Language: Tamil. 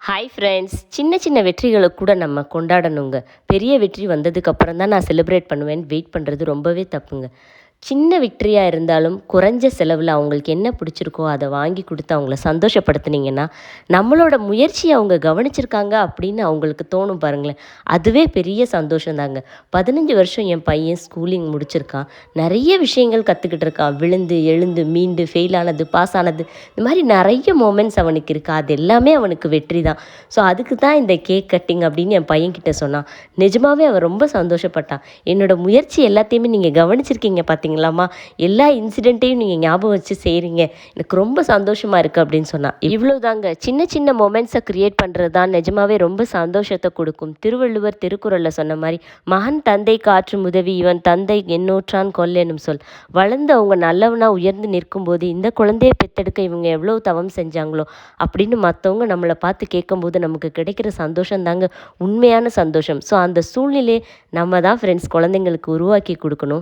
Hi friends. சின்ன சின்ன வெற்றிகளை கூட நம்ம கொண்டாடணுங்க. பெரிய வெற்றி வந்ததுக்கப்புறம் தான் நான் செலிப்ரேட் பண்ணுவேன்னு வெயிட் பண்ணுறது ரொம்பவே தப்புங்க. சின்ன விக்டரியாக இருந்தாலும் குறைஞ்ச செலவில் அவங்களுக்கு என்ன பிடிச்சிருக்கோ அதை வாங்கி கொடுத்து அவங்கள சந்தோஷப்படுத்துனீங்கன்னா, நம்மளோட முயற்சியை அவங்க கவனிச்சிருக்காங்க அப்படின்னு அவங்களுக்கு தோணும் பாருங்களேன். அதுவே பெரிய சந்தோஷம்தாங்க. 15 வருஷம் என் பையன் ஸ்கூலிங் முடிச்சிருக்கான். நிறைய விஷயங்கள் கற்றுக்கிட்டு இருக்கான். விழுந்து எழுந்து மீண்டு ஃபெயில் ஆனது, பாஸ் ஆனது, இந்த மாதிரி நிறைய மொமெண்ட்ஸ் அவனுக்கு இருக்குது. அது எல்லாமே அவனுக்கு வெற்றி தான். ஸோ அதுக்கு தான் இந்த கேக் கட்டிங் அப்படின்னு என் பையன்கிட்ட சொன்னான். நிஜமாவே அவன் ரொம்ப சந்தோஷப்பட்டான். என்னோட முயற்சி எல்லாத்தையுமே நீங்கள் கவனிச்சிருக்கீங்க பார்த்தீங்களாம்மா, எல்லா இன்சிடெண்ட்டையும் நீங்கள் ஞாபகம் வச்சு செய்கிறீங்க, எனக்கு ரொம்ப சந்தோஷமாக இருக்குது அப்படின்னு சொன்னான். இவ்வளோதாங்க. சின்ன சின்ன மொமெண்ட்ஸை க்ரியேட் பண்ணுறது தான் நிஜமாவே ரொம்ப சந்தோஷத்தை கொடுக்கும். திருவள்ளுவர் திருக்குறளில் சொன்ன மாதிரி, மகன் தந்தைக்கு ஆற்றும் உதவி இவன் தந்தை எண்ணூற்றான் கொல்லெனும் சொல். வளர்ந்து அவங்க நல்லவனாக உயர்ந்து நிற்கும்போது இந்த குழந்தையை பெத்தெடுக்க இவங்க எவ்வளோ தவம் செஞ்சாங்களோ அப்படின்னு மற்றவங்க நம்மளை பார்த்து கேட்கும்போது நமக்கு கிடைக்கிற சந்தோஷம் தாங்க உண்மையான சந்தோஷம். ஸோ அந்த சூழ்நிலையை நம்ம தான் ஃப்ரெண்ட்ஸ் குழந்தைங்களுக்கு உருவாக்கி கொடுக்கணும்.